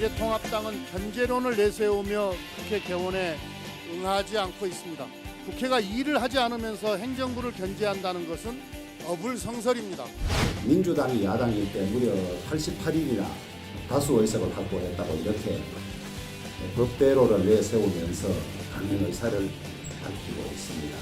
미래통합당은 견제론을 내세우며 국회 개원에 응하지 않고 있습니다. 국회가 일을 하지 않으면서 행정부를 견제한다는 것은 어불성설입니다. 민주당이 야당일 때 무려 88일이나 다수 의석을 확보했다고 이렇게 법대로를 내세우면서 강행 의사를 밝히고 있습니다.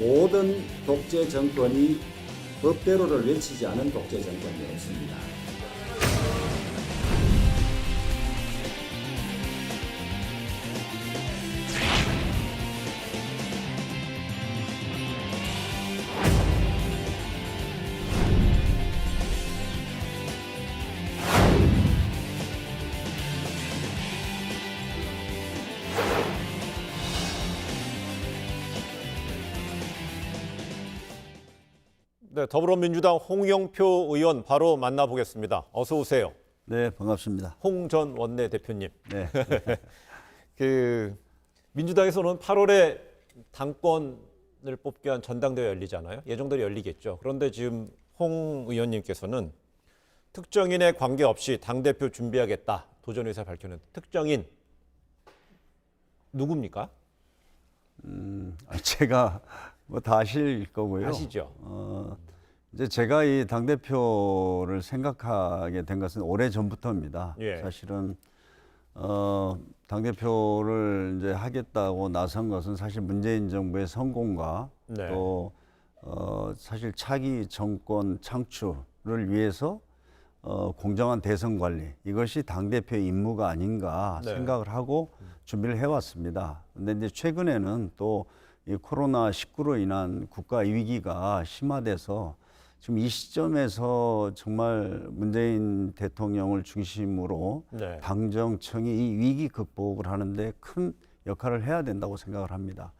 모든 독재 정권이 법대로를 외치지 않은 독재 정권이 없습니다. 네, 더불어민주당 홍영표 의원 바로 만나보겠습니다. 어서 오세요. 네, 반갑습니다. 홍 전 원내대표님. 네. 민주당에서는 8월에 당권을 뽑기 위한 전당대회 열리잖아요. 예정대로 열리겠죠. 그런데 지금 홍 의원님께서는 특정인에 관계없이 당대표 준비하겠다. 도전 의사 밝혔는데 특정인 누굽니까? 제가 뭐 다 아실 거고요. 아시죠? 이제 제가 이 당대표를 생각하게 된 것은 오래 전부터입니다. 예. 사실은 당대표를 이제 하겠다고 나선 것은 사실 문재인 정부의 성공과 네. 또 사실 차기 정권 창출을 위해서 공정한 대선 관리 이것이 당대표의 임무가 아닌가 네. 생각을 하고 준비를 해왔습니다. 근데 이제 최근에는 또 이 코로나19로 인한 국가 위기가 심화돼서 지금 이 시점에서 정말 문재인 대통령을 중심으로 네. 당정청이 이 위기 극복을 하는데 큰 역할을 해야 된다고 생각을 합니다.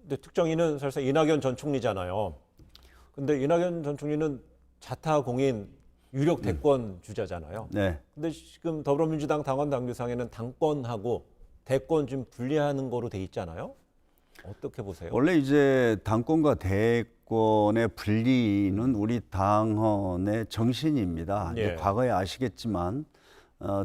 근데 특정인은 사실상 이낙연 전 총리잖아요. 근데 이낙연 전 총리는 자타공인 유력 대권 주자잖아요. 네. 근데 지금 더불어민주당 당원 당규상에는 당권하고 대권 좀 분리하는 거로 돼 있잖아요. 어떻게 보세요? 원래 이제 당권과 대권의 분리는 우리 당헌의 정신입니다. 예. 이제 과거에 아시겠지만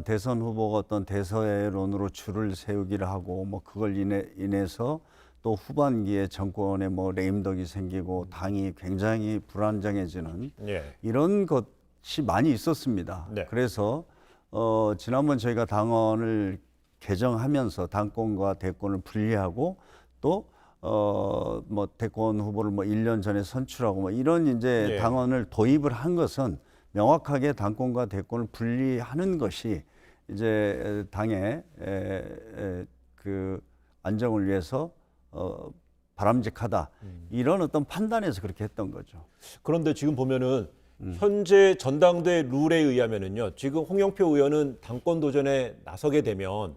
대선 후보가 어떤 대세론으로 줄을 세우기를 하고 뭐 그걸 인해서 또 후반기에 정권에 뭐 레임덕이 생기고 당이 굉장히 불안정해지는 예. 이런 것이 많이 있었습니다. 네. 그래서 지난번 저희가 당헌을 개정하면서 당권과 대권을 분리하고 또 뭐 대권 후보를 뭐 1년 전에 선출하고 뭐 이런 이제 예. 당헌을 도입을 한 것은 명확하게 당권과 대권을 분리하는 것이 이제 당의 그 안정을 위해서 바람직하다 이런 어떤 판단에서 그렇게 했던 거죠. 그런데 지금 보면은 현재 전당대 룰에 의하면은요. 지금 홍영표 의원은 당권 도전에 나서게 되면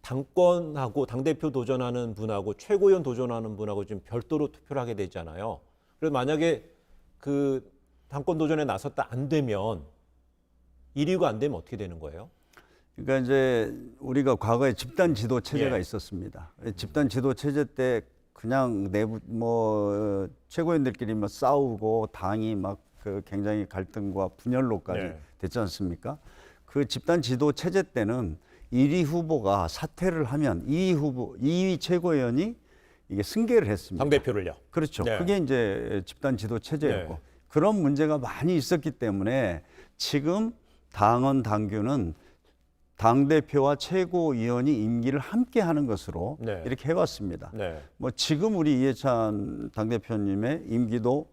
당권하고 당대표 도전하는 분하고 최고위원 도전하는 분하고 지금 별도로 투표를 하게 되잖아요. 그래서 만약에 그 당권 도전에 나섰다 안 되면 1위가 안 되면 어떻게 되는 거예요? 그러니까 이제 우리가 과거에 집단 지도 체제가 예. 있었습니다. 집단 지도 체제 때 그냥 내부 뭐 최고위원들끼리 뭐 싸우고 당이 막 그 굉장히 갈등과 분열로까지 네. 됐지 않습니까? 그 집단 지도 체제 때는 1위 후보가 사퇴를 하면 2위 최고위원이 이게 승계를 했습니다. 당대표를요. 그렇죠. 네. 그게 이제 집단 지도 체제였고 네. 그런 문제가 많이 있었기 때문에 지금 당헌 당규는 당대표와 최고위원이 임기를 함께 하는 것으로 네. 이렇게 해왔습니다. 네. 뭐 지금 우리 이해찬 당대표님의 임기도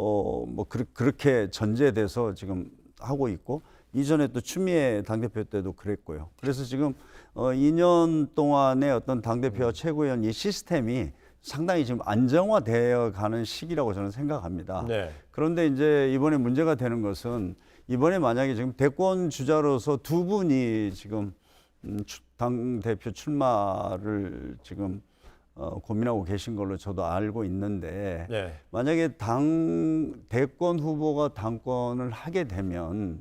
뭐 그렇게 전제돼서 지금 하고 있고 이전에 또 추미애 당대표 때도 그랬고요. 그래서 지금 2년 동안의 어떤 당대표와 최고위원 이 시스템이 상당히 지금 안정화되어 가는 시기라고 저는 생각합니다. 네. 그런데 이제 이번에 문제가 되는 것은 이번에 만약에 지금 대권 주자로서 두 분이 지금 당대표 출마를 지금 고민하고 계신 걸로 저도 알고 있는데 네. 만약에 대권 후보가 당권을 하게 되면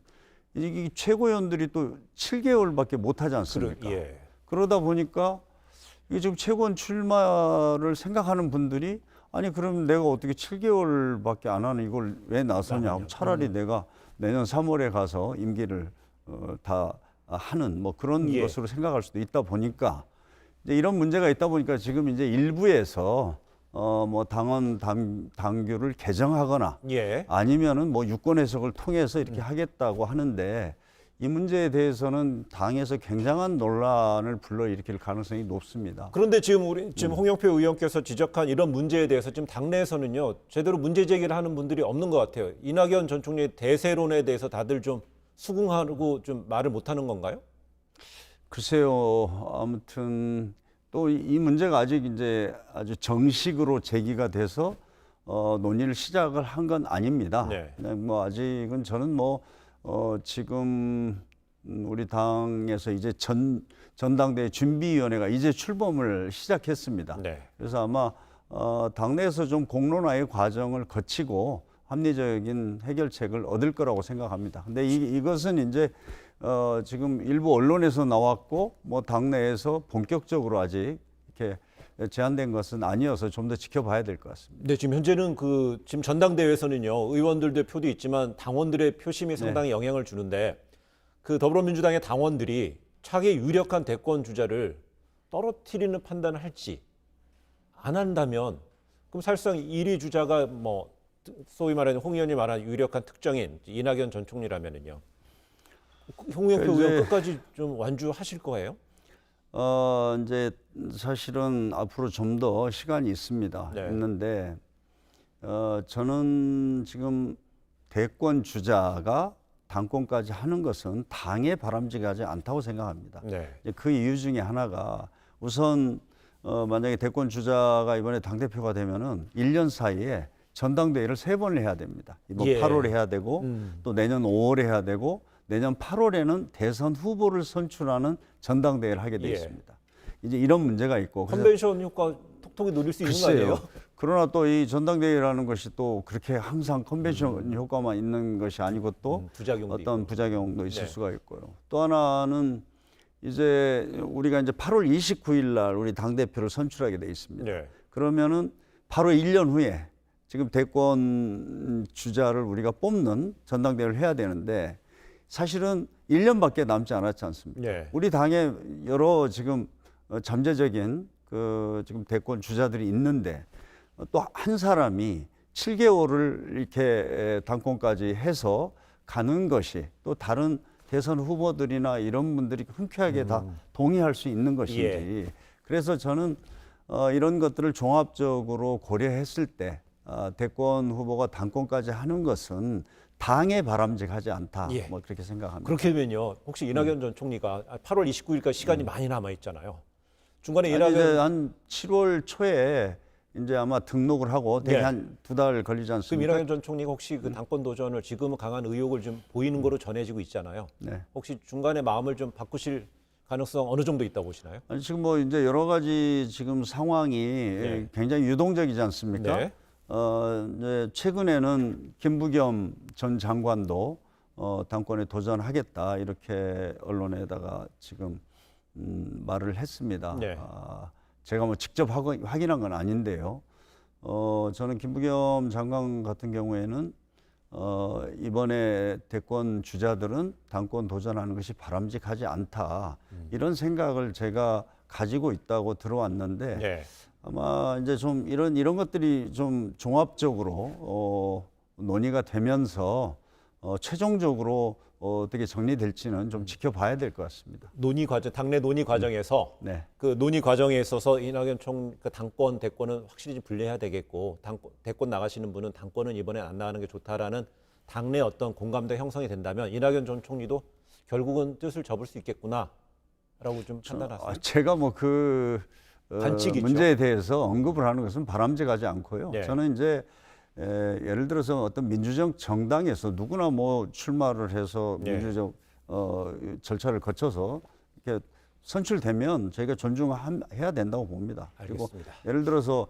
이 최고위원들이 또 7개월밖에 못 하지 않습니까? 예. 그러다 보니까 이게 지금 최고위원 출마를 생각하는 분들이 아니 그럼 내가 어떻게 7개월밖에 안 하는 이걸 왜 나서냐? 차라리 내가 내년 3월에 가서 임기를 다 하는 뭐 그런 예. 것으로 생각할 수도 있다 보니까 이제 이런 문제가 있다 보니까 지금 이제 일부에서 뭐 당원 당규를 개정하거나 예. 아니면은 뭐 유권 해석을 통해서 이렇게 하겠다고 하는데 이 문제에 대해서는 당에서 굉장한 논란을 불러일으킬 가능성이 높습니다. 그런데 지금 홍영표 의원께서 지적한 이런 문제에 대해서 지금 당내에서는요 제대로 문제 제기를 하는 분들이 없는 것 같아요. 이낙연 전 총리의 대세론에 대해서 다들 좀 수긍하고 좀 말을 못하는 건가요? 글쎄요. 아무튼 또 이 문제가 아직 이제 아주 정식으로 제기가 돼서 논의를 시작을 한 건 아닙니다. 네. 그냥 뭐 아직은 저는 뭐 지금 우리 당에서 이제 전당대회 준비위원회가 이제 출범을 시작했습니다. 네. 그래서 아마 당내에서 좀 공론화의 과정을 거치고 합리적인 해결책을 얻을 거라고 생각합니다. 근데 이것은 이제 지금 일부 언론에서 나왔고 뭐 당내에서 본격적으로 아직 이렇게 제한된 것은 아니어서 좀 더 지켜봐야 될 것 같습니다. 네, 지금 현재는 지금 전당대회에서는요 의원들의 표도 있지만 당원들의 표심이 상당히 영향을 주는데 그 더불어민주당의 당원들이 차기 유력한 대권 주자를 떨어뜨리는 판단을 할지 안 한다면 그럼 사실상 1위 주자가 뭐 소위 말하는 홍 의원이 말한 유력한 특정인 이낙연 전 총리라면은요 홍영표 이제- 의원 끝까지 좀 완주하실 거예요? 이제 사실은 앞으로 좀 더 시간이 있습니다. 네. 있는데 저는 지금 대권 주자가 당권까지 하는 것은 당에 바람직하지 않다고 생각합니다. 네. 이제 그 이유 중에 하나가 우선 만약에 대권 주자가 이번에 당대표가 되면은 1년 사이에 전당대회를 3번을 해야 됩니다. 이번 예. 8월에 해야 되고 또 내년 5월에 해야 되고 내년 8월에는 대선 후보를 선출하는 전당대회를 하게 돼 예. 있습니다. 이제 이런 문제가 있고 그래서 컨벤션 효과 톡톡히 누릴 수 있는 거 글쎄요. 아니에요? 그러나 또 이 전당대회라는 것이 또 그렇게 항상 컨벤션 효과만 있는 것이 아니고 또 부작용도 어떤 있고. 부작용도 있을 네. 수가 있고요. 또 하나는 이제 우리가 이제 8월 29일 날 우리 당 대표를 선출하게 돼 있습니다. 네. 그러면은 바로 1년 후에 지금 대권 주자를 우리가 뽑는 전당대회를 해야 되는데 사실은 1년밖에 남지 않았지 않습니까? 네. 우리 당에 여러 지금 잠재적인 그 지금 대권 주자들이 있는데 또 한 사람이 7개월을 이렇게 당권까지 해서 가는 것이 또 다른 대선 후보들이나 이런 분들이 흔쾌하게 다 동의할 수 있는 것인지 예. 그래서 저는 이런 것들을 종합적으로 고려했을 때 대권 후보가 당권까지 하는 것은 당에 바람직하지 않다. 예. 뭐 그렇게 생각합니다. 그렇게 되면요. 혹시 이낙연 전 총리가 8월 29일까지 시간이 많이 남아 있잖아요. 중간에 아니, 이제 이낙연 한 7월 초에 이제 아마 등록을 하고 되게 네. 한 2달 걸리지 그럼 않습니까? 이낙연 전 총리가 혹시 그 당권 도전을 지금은 강한 의욕을 좀 보이는 거로 전해지고 있잖아요. 네. 혹시 중간에 마음을 좀 바꾸실 가능성 어느 정도 있다고 보시나요? 아니, 지금 뭐 이제 여러 가지 지금 상황이 네. 굉장히 유동적이지 않습니까? 네. 이제 최근에는 김부겸 전 장관도 당권에 도전하겠다 이렇게 언론에다가 지금 말을 했습니다. 네. 제가 뭐 직접 확인한 건 아닌데요. 저는 김부겸 장관 같은 경우에는 이번에 대권 주자들은 당권 도전하는 것이 바람직하지 않다 이런 생각을 제가 가지고 있다고 들어왔는데 네. 아마 이제 좀 이런 것들이 좀 종합적으로 논의가 되면서 최종적으로 어떻게 정리될지는 좀 지켜봐야 될 것 같습니다. 논의 과정, 당내 논의 과정에서 네. 그 논의 과정에 있어서 이낙연 그 당권, 대권은 확실히 좀 분리해야 되겠고 대권 나가시는 분은 당권은 이번에 안 나가는 게 좋다라는 당내 어떤 공감대 형성이 된다면 이낙연 전 총리도 결국은 뜻을 접을 수 있겠구나라고 좀 판단하세요. 제가 뭐 그 반칙이죠. 문제에 대해서 언급을 하는 것은 바람직하지 않고요. 네. 저는 이제 예를 들어서 어떤 민주적 정당에서 누구나 뭐 출마를 해서 네. 민주적 절차를 거쳐서 이렇게 선출되면 저희가 존중해야 된다고 봅니다. 알겠습니다. 그리고 예를 들어서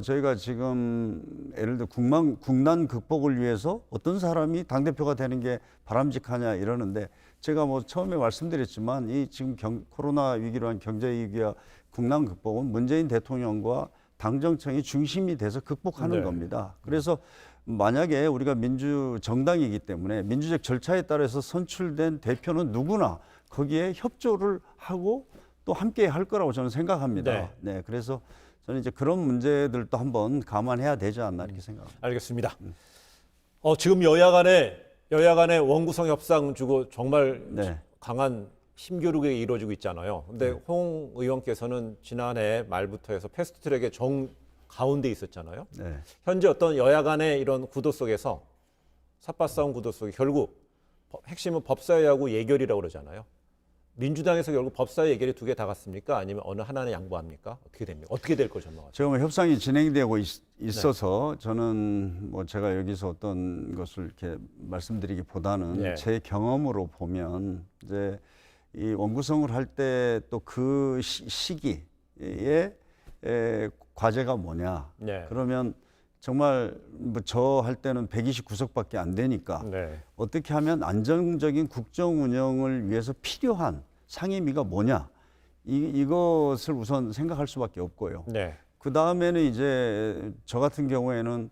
저희가 지금 예를 들어 국난 극복을 위해서 어떤 사람이 당대표가 되는 게 바람직하냐 이러는데 제가 뭐 처음에 말씀드렸지만 이 지금 코로나 위기로 한 경제 위기와 국난 극복은 문재인 대통령과 당정청이 중심이 돼서 극복하는 네. 겁니다. 그래서 만약에 우리가 민주 정당이기 때문에 민주적 절차에 따라서 선출된 대표는 누구나 거기에 협조를 하고 또 함께 할 거라고 저는 생각합니다. 네. 네, 그래서 저는 이제 그런 문제들도 한번 감안해야 되지 않나 이렇게 생각합니다. 알겠습니다. 지금 여야 간에 원구성 협상 주고 정말 네. 강한 힘겨루기 이루어지고 있잖아요. 근데 네. 홍 의원께서는 지난해 말부터 해서 패스트트랙의 정 가운데 있었잖아요. 네. 현재 어떤 여야 간의 이런 구도 속에서 삿바싸움 구도 속에 결국 핵심은 법사위하고 예결이라고 그러잖아요. 민주당에서 결국 법사위 예결이 두 개 다 갔습니까? 아니면 어느 하나는 양보합니까? 어떻게 됩니까? 어떻게 될 걸 전망하세요? 지금 협상이 진행되고 있어서 저는 뭐 제가 여기서 어떤 것을 이렇게 말씀드리기보다는 네. 제 경험으로 보면 이제 이 원구성을 할 때 또 그 시기에 과제가 뭐냐. 네. 그러면 정말 뭐 저 할 때는 129석밖에 안 되니까 네. 어떻게 하면 안정적인 국정 운영을 위해서 필요한 상임위가 뭐냐. 이것을 우선 생각할 수밖에 없고요. 네. 그 다음에는 이제 저 같은 경우에는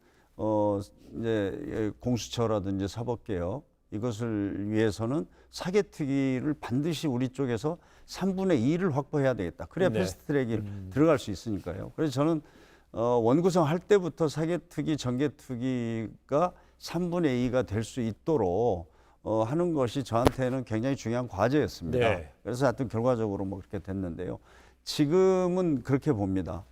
이제 공수처라든지 사법개혁 이것을 위해서는 사개특위를 반드시 우리 쪽에서 3분의 2를 확보해야 되겠다. 그래야 네. 패스트트랙이 들어갈 수 있으니까요. 그래서 저는 원구성 할 때부터 사개특위, 정개특위가 3분의 2가 될 수 있도록 하는 것이 저한테는 굉장히 중요한 과제였습니다. 네. 그래서 하여튼 결과적으로 뭐 그렇게 됐는데요. 지금은 그렇게 봅니다.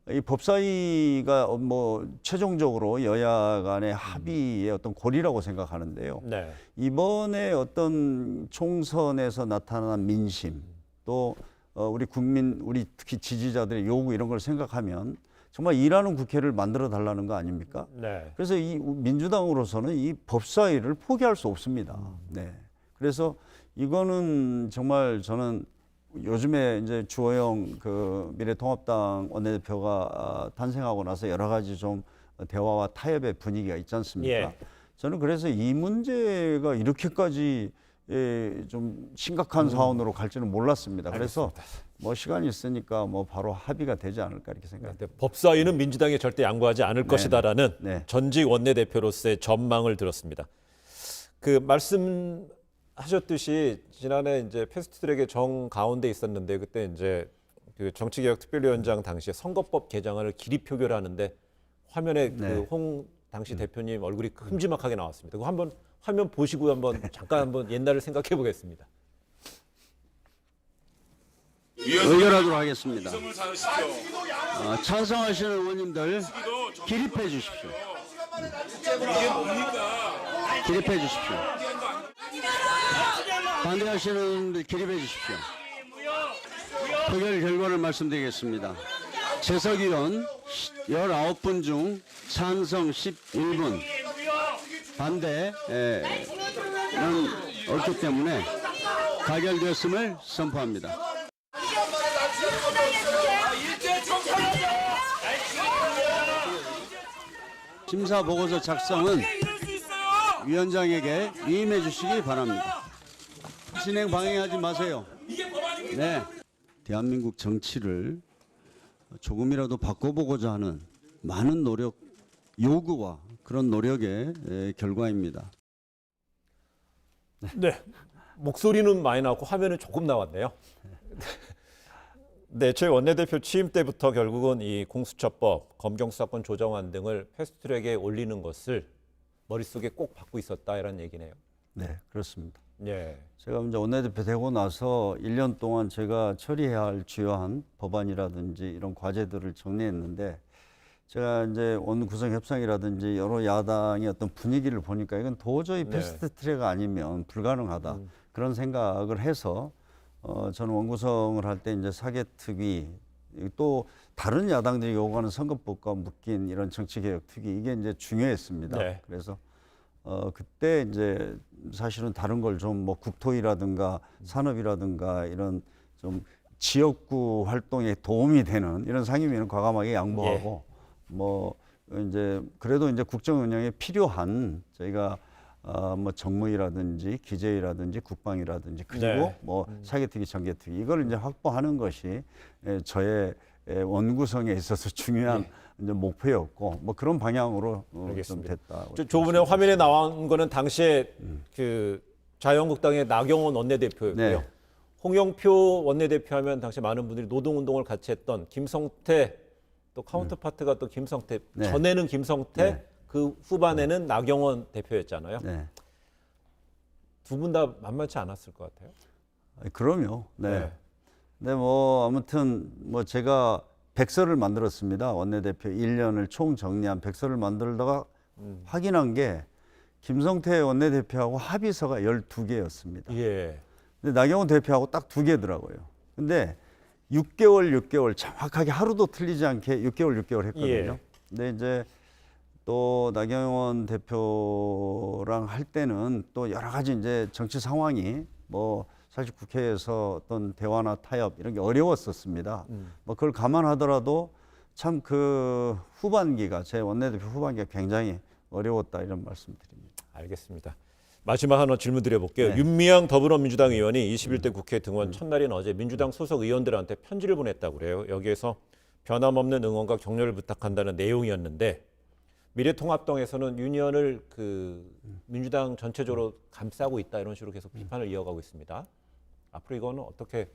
이 법사위가 뭐 최종적으로 여야 간의 합의의 어떤 고리라고 생각하는데요. 네. 이번에 어떤 총선에서 나타난 민심 또 우리 국민, 우리 특히 지지자들의 요구 이런 걸 생각하면 정말 일하는 국회를 만들어 달라는 거 아닙니까? 네. 그래서 이 민주당으로서는 이 법사위를 포기할 수 없습니다. 네. 그래서 이거는 정말 저는 요즘에 이제 주호영 그 미래통합당 원내대표가 탄생하고 나서 여러 가지 좀 대화와 타협의 분위기가 있지 않습니까? 예. 저는 그래서 이 문제가 이렇게까지 좀 심각한 사안으로 갈지는 몰랐습니다. 그래서 뭐 시간이 있으니까 뭐 바로 합의가 되지 않을까 이렇게 생각합니다. 근데 법사위는 민주당에 절대 양보하지 않을 것이다라는 네. 전직 원내대표로서의 전망을 들었습니다. 그 말씀하셨듯이 지난해 이제 패스트트랙의 정 가운데 있었는데 그때 이제 그 정치개혁특별위원장 당시에 선거법 개정안을 기립 표결하는데 화면에 네. 그 홍 당시 대표님 얼굴이 큼지막하게 나왔습니다. 그거 한번 화면 보시고 한번 잠깐 한번 옛날을 생각해 보겠습니다. 의결하도록 하겠습니다. 찬성하시는 의원님들 기립해 주십시오. 기립해 주십시오. 반대하시는 의원님들 기립해 주십시오. 표결 결과를 말씀드리겠습니다. 재석위원 19분 중 찬성 11분, 반대는 없기 때문에 가결되었음을 선포합니다. 심사 보고서 작성은 위원장에게 위임해 주시기 바랍니다. 진행 방해하지 마세요. 네. 대한민국 정치를 조금이라도 바꿔보고자 하는 많은 노력, 요구와 그런 노력의 결과입니다. 네. 목소리는 많이 나왔고 화면은 조금 나왔네요. 네, 제 원내대표 취임 때부터 결국은 이 공수처법, 검경수사권 조정안 등을 패스트트랙에 올리는 것을 머릿속에 꼭 받고 있었다 이런 얘기네요. 네, 그렇습니다. 예. 제가 이제 원내대표 되고 나서 1년 동안 제가 처리해야 할 주요한 법안이라든지 이런 과제들을 정리했는데 제가 이제 원구성 협상이라든지 여러 야당의 어떤 분위기를 보니까 이건 도저히 네. 패스트 트랙 아니면 불가능하다 그런 생각을 해서 저는 원구성을 할 때 이제 사개특위 또 다른 야당들이 요구하는 선거법과 묶인 이런 정치개혁특위 이게 이제 중요했습니다. 네. 그래서 그때 이제 사실은 다른 걸 좀 뭐 국토위라든가 산업이라든가 이런 좀 지역구 활동에 도움이 되는 이런 상임위는 과감하게 양보하고 뭐 이제 그래도 이제 국정 운영에 필요한 저희가 뭐 정무위라든지 기재위라든지 국방위라든지 그리고 네. 뭐 사개특위, 정개특위 이걸 이제 확보하는 것이 저의 원구성에 있어서 중요한 이제 목표였고 뭐 그런 방향으로 좀 알겠습니다. 됐다. 저번에 화면에 나온 거는 당시에 그 자유한국당의 나경원 원내대표였고요. 네. 홍영표 원내대표 하면 당시 많은 분들이 노동운동을 같이 했던 김성태, 또 카운터파트가 또 김성태, 네. 전에는 김성태, 네. 그 후반에는 나경원 대표였잖아요. 네. 두 분 다 만만치 않았을 것 같아요. 그럼요. 네. 네. 네, 뭐 아무튼 뭐 제가 백서를 만들었습니다. 원내대표 1년을 총 정리한 백서를 만들다가 확인한 게 김성태 원내대표하고 합의서가 12개였습니다. 예. 근데 나경원 대표하고 딱 2개더라고요. 근데 6개월 정확하게 하루도 틀리지 않게 6개월 했거든요. 예. 근데 이제 또 나경원 대표랑 할 때는 또 여러 가지 이제 정치 상황이 뭐 사실 국회에서 어떤 대화나 타협 이런 게 어려웠었습니다. 뭐 그걸 감안하더라도 참 그 후반기가 제 원내대표 후반기가 굉장히 어려웠다 이런 말씀드립니다. 알겠습니다. 마지막 하나 질문 드려볼게요. 네. 윤미향 더불어민주당 의원이 21대 국회 등원 첫날인 어제 민주당 소속 의원들한테 편지를 보냈다고 그래요. 여기에서 변함없는 응원과 격려를 부탁한다는 내용이었는데 미래통합당에서는 윤 의원을 그 민주당 전체적으로 감싸고 있다 이런 식으로 계속 비판을 이어가고 있습니다. 앞으로 이거는 어떻게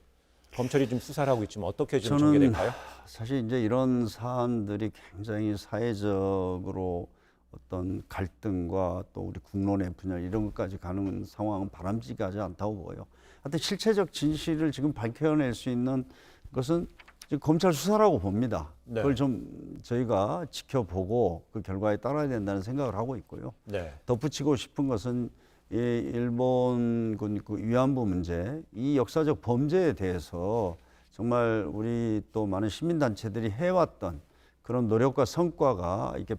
검찰이 좀 수사를 하고 있지만 어떻게 좀 저는 전개될까요? 사실 이제 이런 사안들이 굉장히 사회적으로 어떤 갈등과 또 우리 국론의 분열 이런 것까지 가는 상황은 바람직하지 않다고 보여요. 하여튼 실체적 진실을 지금 밝혀낼 수 있는 것은 지금 검찰 수사라고 봅니다. 네. 그걸 좀 저희가 지켜보고 그 결과에 따라야 된다는 생각을 하고 있고요. 네. 덧붙이고 싶은 것은 이 일본군 그 위안부 문제, 이 역사적 범죄에 대해서 정말 우리 또 많은 시민단체들이 해왔던 그런 노력과 성과가 이렇게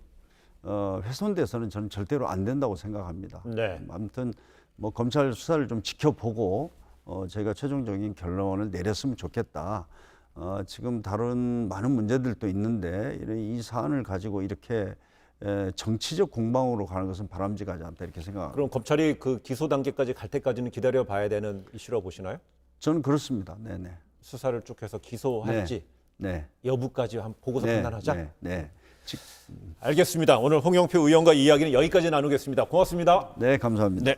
훼손돼서는 저는 절대로 안 된다고 생각합니다. 네. 아무튼 뭐 검찰 수사를 좀 지켜보고 저희가 최종적인 결론을 내렸으면 좋겠다. 지금 다른 많은 문제들도 있는데 이 사안을 가지고 이렇게 정치적 공방으로 가는 것은 바람직하지 않다 이렇게 생각합니다. 그럼 검찰이 그 기소 단계까지 갈 때까지는 기다려 봐야 되는 이슈라고 보시나요? 저는 그렇습니다. 네네. 수사를 쭉 해서 기소할지 네. 여부까지 한번 보고서 판단하자. 네. 알겠습니다. 오늘 홍영표 의원과 이야기는 여기까지 나누겠습니다. 고맙습니다. 네, 감사합니다. 네.